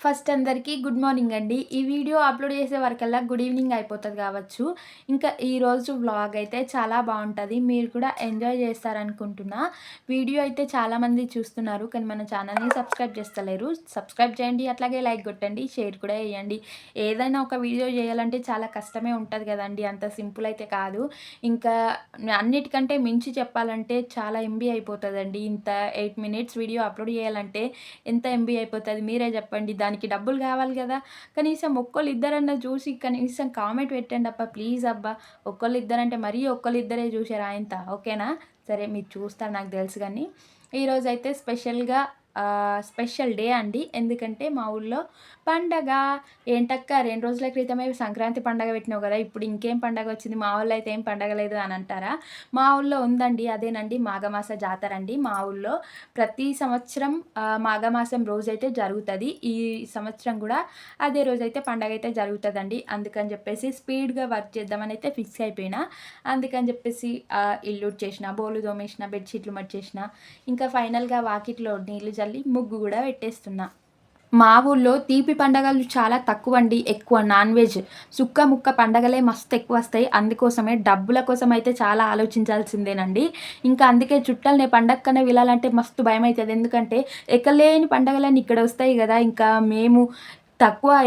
First అందరికీ good morning అండి. ఈ వీడియో అప్‌లోడ్ చేసే వరకల్లా గుడ్ ఈవినింగ్ అయిపోతది గావచ్చు. ఇంకా ఈరోజు వ్లాగ్ అయితే చాలా బావుంటది. మీరు కూడా ఎంజాయ్ చేస్తారనుకుంటున్నా. వీడియో అయితే చాలామంది చూస్తున్నారు. కానీ మన ఛానల్‌ని సబ్స్క్రైబ్ చేస్తలేరు. సబ్స్క్రైబ్ చేయండి. అట్లాగే లైక్ కొట్టండి. షేర్ కూడా చేయండి. ఏదైనా ఒక వీడియో చేయాలంటే చాలా కష్టమే ఉంటది కదండీ! అంత సింపుల్ అయితే కాదు. ఇంకా అన్నిటికంటే మించి చెప్పాలంటే చాలా ఎంబీ అయిపోతదండి. ఇంత 8 మినిట్స్ వీడియో అప్‌లోడ్ చేయాలంటే ఎంత ఎంబీ అయిపోతది మీరే చెప్పండి. దానికి డబ్బులు కావాలి గదా! కనీసం ఒక్కళ్ళిద్దరన్నా చూసి కనీసం కామెంట్ పెట్టండబ్బా! ప్లీజ్ అబ్బా! ఒక్కళ్ళిద్దరంటే మరీ ఒక్కళ్ళిద్దరే చూసారా ఇంత ఓకేనా? సరే మీరు చూస్తారు నాకు తెలుసు గానీ, ఈరోజైతే స్పెషల్ డే అండి. ఎందుకంటే మా ఊళ్ళో పండగ. "ఏంటక్కా 2 రోజుల క్రితమే సంక్రాంతి పండగ పెట్టినావు గదా! ఇప్పుడు ఇంకేం పండగొచ్చింది? మా ఊళ్ళో అయితే ఏం పండగ లేదు" అని అంటారా? మా ఊళ్ళో ఉందండి. అదేనండి మాఘమాస జాతరండి మా ఊళ్ళో. ప్రతి సంవత్సరం మాఘమాసం రోజైతే జరుగుతది. ఈ సంవత్సరం గూడా అదే రోజైతే పండగైతే జరుగుతదండి. అందుకని జెప్పేసి స్పీడ్‌గా వర్క్ చేద్దామనైతే ఫిక్స్ అయిపోయినా. అందుకని జెప్పేసి ఇల్లు ఊడ్చేసిన, బోర్లు తోమేసిన, బెడ్‌షీట్లు మడిచేసిన, ఇంకా ఫైనల్‌గా వాకిట్లో నీళ్లు జల్లి ముగ్గు గూడా పెట్టేస్తున్నా. మా ఊళ్ళో తీపి పండగలు చాలా తక్కువండి. ఎక్కువ నాన్ వెజ్. సుక్క, ముక్క పండగలే మస్తెక్కువొస్తాయి. అందుకోసమే డబ్బుల కోసమయితే చాలా ఆలోచించాల్సిందేనండి. ఇంకా అందుకే చుట్టాల్ని పండగకన్నా పిలాలంటే మస్తు భయమైతది. ఎందుకంటే ఎక్కడలేని పండగలన్నీ ఇక్కడొస్తాయి గదా! ఇంకా మేము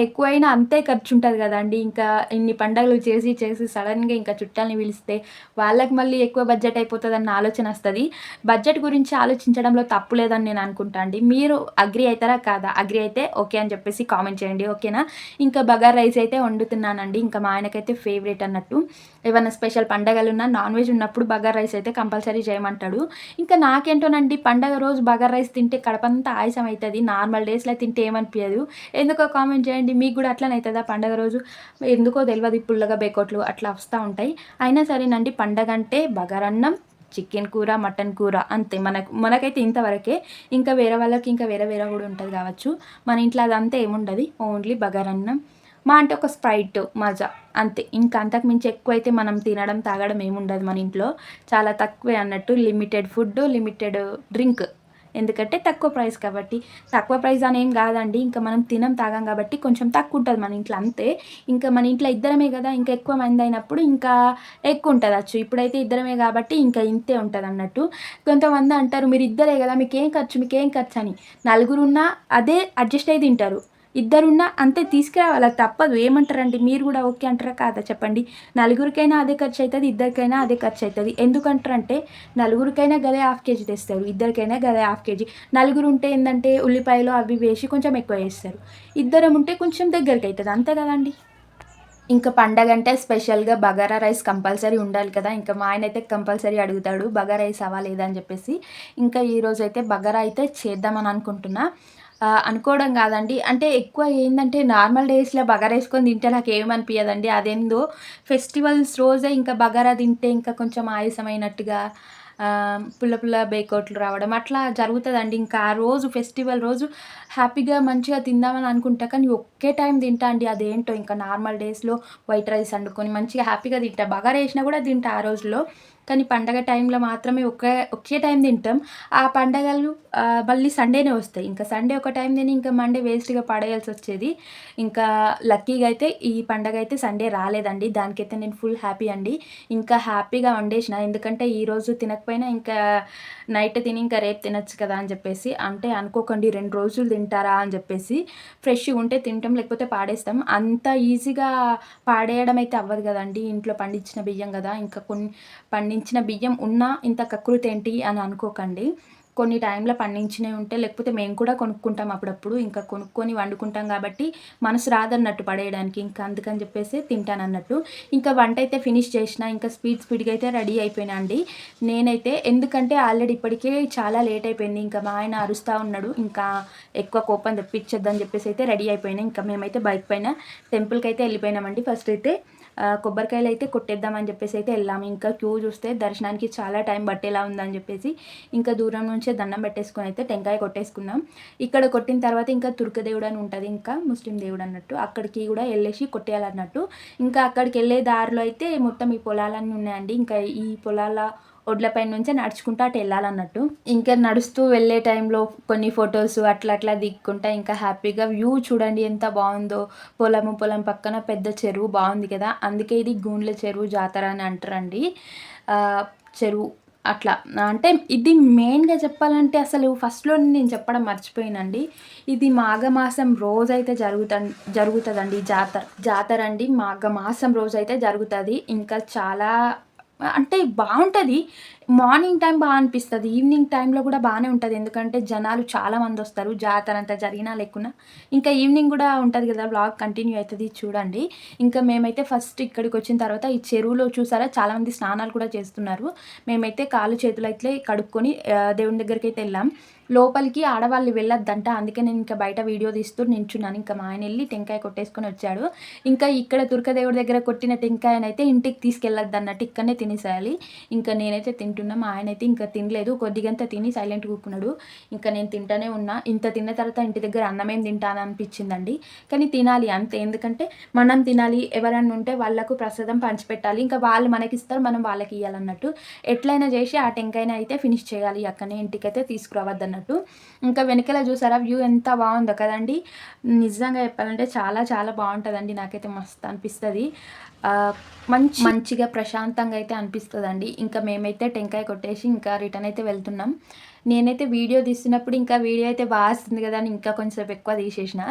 ఎక్కువైనా అంతే ఖర్చుంటది గదండీ! ఇంకా ఇన్ని పండగలు చేసి సడెన్‌గా ఇంకా చుట్టాల్ని పిలిస్తే వాళ్ళకి మళ్ళీ ఎక్కువ బడ్జెట్ అయిపోతదన్న ఆలోచనొస్తది. బడ్జెట్ గురించి ఆలోచించడంలో తప్పు లేదని నేను అనుకుంటా అండి. మీరు అగ్రీ అయితారా? కాదా? అగ్రీ అయితే ఓకే అని చెప్పేసి కామెంట్ చేయండి. ఓకేనా? ఇంకా బగారా రైస్ అయితే వండుతున్నానండి. ఇంకా మా ఆయనకైతే ఫేవరెట్ అన్నట్టు. ఏవన్నా స్పెషల్ పండగలున్నా, నాన్ వెజ్ ఉన్నప్పుడు బగారా రైస్ అయితే కంపల్సరీ చేయమంటాడు. ఇంకా నాకేంటోనండి పండగ రోజు బగారా రైస్ తింటే కడుపంతా ఆయాసం అయితది. నార్మల్ డేస్‌లో తింటే ఏమనిపియదు. ఎందుకో కామెంట్ చేయండి. మీకు గూడా అట్లనే అయితదా పండగ రోజు? ఎందుకో తెలవదు పుల్లగా బేకోట్లు అట్లా వస్తా ఉంటాయి. అయినా సరేనండి పండగంటే బగారన్నం, చికెన్ కూర, మటన్ కూర అంతే. మనకైతే ఇంతవరకే. ఇంకా వేరే వాళ్ళకి ఇంకా వేరే వేరే గూడా ఉంటది గావచ్చు. మన ఇంట్లో అదంతా ఏముండది. ఓన్లీ బగారన్నం. అంటే ఒక స్ప్రైట్, మజా అంతే. ఇంకా అంతకు మించి ఎక్కువైతే మనం తినడం, తాగడం ఏముండదు మన ఇంట్లో. చాలా తక్కువే అన్నట్టు. Limited food, limited drink. ఎందుకంటే తక్కువ ప్రైస్ కాబట్టి. తక్కువ ప్రైస్ అనేం గాదండి. ఇంకా మనం తినం, తాగం గాబట్టి కొంచెం తక్కువుంటది మన ఇంట్లో అంతే. ఇంకా మన ఇంట్లో ఇద్దరమే గదా! ఇంకా ఎక్కువ మందయినప్పుడు ఇంకా ఎక్కువుంటదచ్చు. ఇప్పుడైతే ఇద్దరమే గాబట్టి ఇంకా ఇంతే ఉంటదన్నట్టు. కొంతమంది అంటారు మీరిద్దరే గదా! మీకేం ఖర్చని. నలుగురున్నా అదే అడ్జస్ట్ అయ్యి తింటారు. ఇద్దరున్నా అంతే తీసుకురావాల తప్పదు. ఏమంటారండి? మీరు గూడా ఓకే అంటారా? కాదా చెప్పండి? నలుగురికైనా అదే ఖర్చయితది. ఇద్దరికైనా అదే ఖర్చయితది. ఎందుకంటారంటే నలుగురికైనా గదే హాఫ్ కేజీ తెస్తారు. ఇద్దరికైనా గదే హాఫ్ కేజీ. నలుగురుంటే ఏందంటే ఉల్లిపాయలు అవి వేసి కొంచెం ఎక్కువ చేస్తారు. ఇద్దరముంటే కొంచెం దగ్గరకైతది. అంతే గదండీ! ఇంక పండగంటే స్పెషల్‌గా బగారా రైస్ కంపల్సరీ ఉండాలి కదా! ఇంక మా ఆయనైతే కంపల్సరీ అడుగుతాడు. బగారా రైసావా లేదా అని జెప్పేసి. ఇంకా ఈరోజైతే బగారా అయితే చేద్దామని అనుకుంటున్నా. అనుకోవడం గాదండి. అంటే ఎక్కువ ఏందంటే నార్మల్ డేస్‌లో బగారా యేసుకొని తింటే నాకేమనిపియదండి. అదేందో ఫెస్టివల్స్ రోజే ఇంకా బగారా తింటే ఇంకా కొంచెం ఆయాసమైనట్టుగా పుల్ల పుల్ల బేకోట్లు రావడం అట్లా జరుగుతదండి. ఇంకా ఆ రోజు ఫెస్టివల్ రోజు హ్యాపీగా మంచిగా తిందామని అనుకుంటా. కానీ ఒకే టైం తింటా అండి. అదేంటో ఇంకా నార్మల్ డేస్‌లో వైట్ రైస్ వండుకొని మంచిగా హ్యాపీగా తింటా. బగారా యేసినా గూడా తింటా ఆ రోజుల్లో. కానీ పండగ టైంలో మాత్రమే ఒకే టైం తింటాం. ఆ పండగలు మళ్ళీ సండేనే వస్తాయి. ఇంకా సండే ఒక టైం తిని ఇంకా మండే వేస్ట్‌గా పడేయాల్సొచ్చేది. ఇంకా లక్కీగా అయితే ఈ పండగైతే సండే రాలేదండి. దానికైతే నేను ఫుల్ హ్యాపీ అండి. ఇంకా హ్యాపీగా వండేసిన. ఎందుకంటే ఈరోజు తినకపోయినా ఇంకా నైట్ తిని ఇంకా రేపు తినొచ్చు కదా! అని జెప్పేసి. అంటే అనుకోకండి 2 రోజులు తింటారా అని జెప్పేసి. ఫ్రెష్‌గా ఉంటే తింటాం లేకపోతే పాడేస్తాం. అంత ఈజీగా పాడేయడం అయితే అవ్వదు గదండీ! ఇంట్లో పండించిన బియ్యం గదా! ఇంకా పండించిన బియ్యం ఉన్నా ఇంత కకృతేంటి అని అనుకోకండి. కొన్ని టైంలో పండించినయి ఉంటే లేకపోతే మేము కూడా కొనుక్కుంటాం అప్పుడప్పుడు. ఇంకా కొనుక్కొని వండుకుంటాం గాబట్టి మనసు రాదన్నట్టు పడేయడానికి. ఇంకా అందుకని జెప్పేసి తింటానన్నట్టు. ఇంకా వంటైతే ఫినిష్ చేషినా. ఇంకా స్పీడ్‌గా అయితే రెడీ అయిపోయినా అండి. నేనైతే ఎందుకంటే ఆల్రెడీ ఇప్పటికే చాలా లేట్ అయిపోయింది. ఇంకా మా ఆయన అరుస్తా ఉన్నాడు. ఇంకా ఎక్కువ కోపం తెప్పిచ్చొద్దని జెప్పేసి అయితే రెడీ అయిపోయినా. ఇంకా మేమైతే బైక్ పైన టెంపుల్‌కైతే ఎళ్ళిపోయినామండి. ఫస్ట్ అయితే కొబ్బరికాయలైతే కొట్టేద్దామని జెప్పేసి అయితే ఎళ్ళాము. ఇంకా క్యూ జూస్తే దర్శనానికి చాలా టైం పట్టేలా ఉందని జెప్పేసి ఇంకా దూరం నుంచే దండం పెట్టేసుకొని అయితే టెంకాయ కొట్టేసుకున్నాం. ఇక్కడ కొట్టిన తర్వాత ఇంకా తుర్కదేవుడు అని ఉంటది. ఇంకా ముస్లిం దేవుడన్నట్టు. అక్కడికి గూడా ఎళ్ళేసి కొట్టేయాలన్నట్టు. ఇంకా అక్కడికెళ్ళే దారిలో అయితే మొత్తం ఈ పొలాలన్నీ ఉన్నాయండి. ఇంకా ఈ పొలాల ఒడ్లపై నుంచే నడుచుకుంటూ అటు వెళ్ళాలన్నట్టు. ఇంకా నడుస్తూ వెళ్ళే టైంలో కొన్ని ఫొటోస్ అట్లా అట్లా దిక్కుంటా ఇంకా హ్యాపీగా వ్యూ చూడండి ఎంత బాగుందో. పొలం పక్కన పెద్ద చెరువు బాగుంది కదా, అందుకే ఇది గూండ్ల చెరువు జాతర అని అంటారండి. చెరువు అట్లా అంటే ఇది మెయిన్గా చెప్పాలంటే అసలు ఫస్ట్లో నేను చెప్పడం మర్చిపోయానండి. ఇది మాఘమాసం రోజైతే జరుగుతుందండి జాతర అండి. మాఘమాసం రోజైతే జరుగుతుంది. ఇంకా చాలా అంటే బాగుంటుంది. మార్నింగ్ టైం బాగా అనిపిస్తుంది, ఈవినింగ్ టైంలో కూడా బాగానే ఉంటుంది. ఎందుకంటే జనాలు చాలామంది వస్తారు, జాతర అంతా జరిగినా లేకున్నా. ఇంకా ఈవినింగ్ కూడా ఉంటుంది కదా, బ్లాగ్ కంటిన్యూ అవుతుంది చూడండి. ఇంకా మేమైతే ఫస్ట్ ఇక్కడికి వచ్చిన తర్వాత ఈ చెరువులో చూసారా చాలామంది స్నానాలు కూడా చేస్తున్నారు. మేమైతే కాళ్ళు చేతులు అయితే కడుక్కొని దేవుని దగ్గరికి అయితే వెళ్ళాం. లోపలికి ఆడవాళ్ళు వెళ్ళొద్దంట, అందుకే నేను ఇంకా బయట వీడియో తీస్తూ నించున్నాను. ఇంకా మా ఆయన వెళ్ళి టెంకాయ కొట్టేసుకొని వచ్చాడు. ఇంకా ఇక్కడ దుర్గదేవుడి దగ్గర కొట్టిన టెంకాయనైతే ఇంటికి తీసుకెళ్ళొద్దు అన్నట్టు ఇక్కడనే తినేసేయాలి. ఇంకా నేనైతే తింటున్నా, మా ఆయన అయితే ఇంకా తినలేదు, కొద్దిగంత తిని సైలెంట్ కూకున్నాడు. ఇంకా నేను తింటానే ఉన్నా. ఇంత తిన్న తర్వాత ఇంటి దగ్గర అన్నమేం తింటాను అనిపించిందండి, కానీ తినాలి అంతే. ఎందుకంటే మనం తినాలి, ఎవరన్నా ఉంటే వాళ్ళకు ప్రసాదం పంచిపెట్టాలి. ఇంకా వాళ్ళు మనకిస్తారు, మనం వాళ్ళకి ఇవ్వాలన్నట్టు. ఎట్లయినా చేసి ఆ టెంకాయని అయితే ఫినిష్ చేయాలి, అక్కడనే ఇంటికైతే తీసుకురావద్దు అన్నట్టు. ఇంకా వెనకాల చూసారా వ్యూ ఎంత బాగుందో కదండి. నిజంగా చెప్పాలంటే చాలా చాలా బాగుంటుందండి, నాకైతే మస్తు అనిపిస్తుంది. మంచిగా ప్రశాంతంగా అయితే అనిపిస్తుందండి. ఇంకా మేమైతే టెంకాయ కొట్టేసి ఇంకా రిటర్న్ అయితే వెళ్తున్నాం. నేనైతే వీడియో తీస్తున్నప్పుడు ఇంకా వీడియో అయితే బాగా వస్తుంది కదా అని ఇంకా కొంచెం ఎక్కువ తీసేసిన.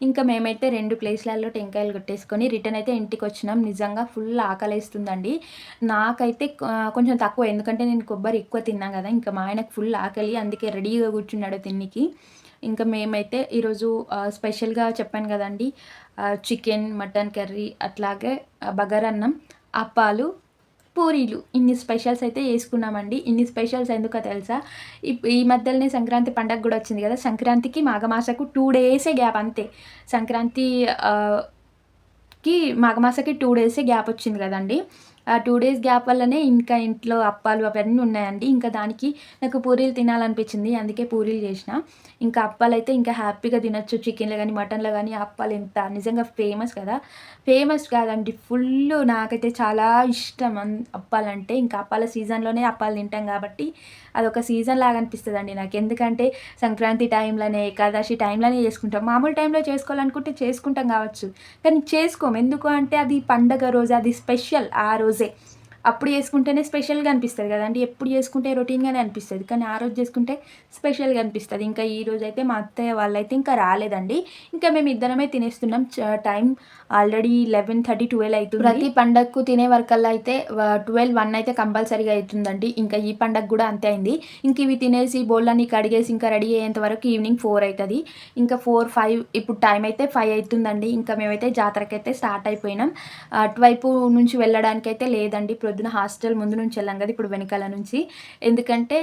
ఇంకా మేమైతే 2 ప్లేస్లలో టెంకాయలు కొట్టేసుకొని రిటర్న్ అయితే ఇంటికి వచ్చినాం. నిజంగా ఫుల్ ఆకలేస్తుందండి. నాకైతే కొంచెం తక్కువ, ఎందుకంటే నేను కొబ్బరి ఎక్కువ తిన్నా కదా. ఇంకా మా ఆయనకు ఫుల్ ఆకలి, అందుకే రెడీగా కూర్చున్నాడు తిన్నికి. ఇంకా మేమైతే ఈరోజు స్పెషల్గా చెప్పాను కదండి, చికెన్, మటన్ కర్రీ, అట్లాగే బగారన్నం, అప్పాలు, పూరీలు, ఇన్ని స్పెషల్స్ అయితే చేసుకున్నామండి. ఇన్ని స్పెషల్స్ ఎందుకో తెలుసా, ఈ మధ్యలోనే సంక్రాంతి పండగ కూడా వచ్చింది కదా. సంక్రాంతికి మాఘమాసకు 2 డేసే గ్యాప్ అంతే. సంక్రాంతి మాఘమాసకి 2 డేసే గ్యాప్ వచ్చింది కదండి. ఆ 2 డేస్ గ్యాప్ వల్లనే ఇంకా ఇంట్లో అప్పాలు అవన్నీ ఉన్నాయండి. ఇంకా దానికి నాకు పూరీలు తినాలనిపించింది, అందుకే పూరీలు చేసిన. ఇంకా అప్పాలైతే ఇంకా హ్యాపీగా తినొచ్చు. చికెన్లో కానీ మటన్లో కానీ అప్పాలు ఎంత నిజంగా ఫేమస్ కదా. ఫేమస్ కాదండి, ఫుల్ నాకైతే చాలా ఇష్టం అప్పాలంటే. ఇంకా అప్పాల సీజన్లోనే అప్పాలు తింటాం కాబట్టి అదొక సీజన్ లాగా అనిపిస్తుందండి నాకు. ఎందుకంటే సంక్రాంతి టైంలోనే, ఏకాదశి టైంలోనే చేసుకుంటాం. మామూలు టైంలో చేసుకోవాలనుకుంటే చేసుకుంటాం కావచ్చు, కానీ చేసుకోము. ఎందుకు అంటే అది పండగ రోజు, అది స్పెషల్ ఆ రోజే. అప్పుడు చేసుకుంటేనే స్పెషల్గా అనిపిస్తుంది కదండి. ఎప్పుడు చేసుకుంటే రొటీన్గానే అనిపిస్తుంది, కానీ ఆ రోజు చేసుకుంటే స్పెషల్గా అనిపిస్తుంది. ఇంకా ఈ రోజు అయితే మా అత్తయ్య వాళ్ళైతే ఇంకా రాలేదండి. ఇంకా మేము ఇద్దరమే తినేస్తున్నాం. టైం ఆల్రెడీ 11:30, 12 అవుతుంది. ప్రతి పండగకు తినే వరకల్లా అయితే 12, 1 అయితే కంపల్సరీగా అవుతుందండి. ఇంకా ఈ పండగ కూడా అంతే అయింది. ఇంక ఇవి తినేసి బోళ్ళని కడిగేసి ఇంకా రెడీ అయ్యేంత వరకు ఈవినింగ్ 4 అవుతుంది. ఇంకా 4, 5 ఇప్పుడు టైం అయితే 5 అవుతుందండి. ఇంకా మేమైతే జాతరకైతే స్టార్ట్ అయిపోయినాం. అటువైపు నుంచి వెళ్ళడానికి అయితే లేదండి, పొద్దున హాస్టల్ ముందు నుంచి వెళ్ళాం కదా, ఇప్పుడు వెనకాల నుంచి. ఎందుకంటే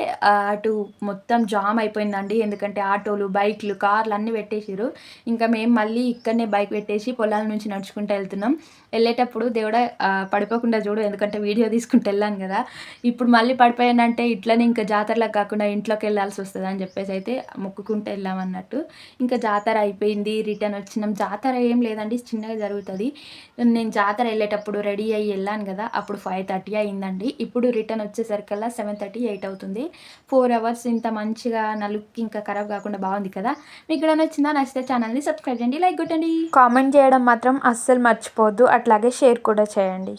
అటు మొత్తం జామ్ అయిపోయిందండి. ఎందుకంటే ఆటోలు, బైక్లు, కార్లు అన్నీ పెట్టేసారు. ఇంకా మేము మళ్ళీ ఇక్కడనే బైక్ పెట్టేసి పొలాల నుంచి నడుచుకుంటూ వెళ్తున్నాం. వెళ్ళేటప్పుడు దేవుడా పడిపోకుండా చూడు, ఎందుకంటే వీడియో తీసుకుంటూ వెళ్ళాను కదా. ఇప్పుడు మళ్ళీ పడిపోయానంటే ఇట్లనే ఇంకా జాతరలకు కాకుండా ఇంట్లోకి వెళ్ళాల్సి వస్తుంది అని చెప్పేసి అయితే మొక్కుకుంటూ వెళ్ళామన్నట్టు. ఇంకా జాతర అయిపోయింది, రిటర్న్ వచ్చినాం. జాతర ఏం లేదండి, చిన్నగా జరుగుతుంది. నేను జాతర వెళ్ళేటప్పుడు రెడీ అయ్యి వెళ్ళాను కదా, అప్పుడు 5:30 అయిందండి. ఇప్పుడు రిటర్న్ వచ్చేసరికల్లా 7:30, 8 అవుతుంది. 4 అవర్స్ ఇంత మంచిగా నలుగుకి ఇంకా ఖరాబ్ కాకుండా బాగుంది కదా. మీకు కూడా నచ్చిందా? నచ్చితే ఛానల్ని సబ్స్క్రైబ్ చేయండి, లైక్ కొట్టండి, కామెంట్ చేయడం మాత్రం అస్సలు మర్చిపోవద్దు. అట్లాగే షేర్ కూడా చేయండి.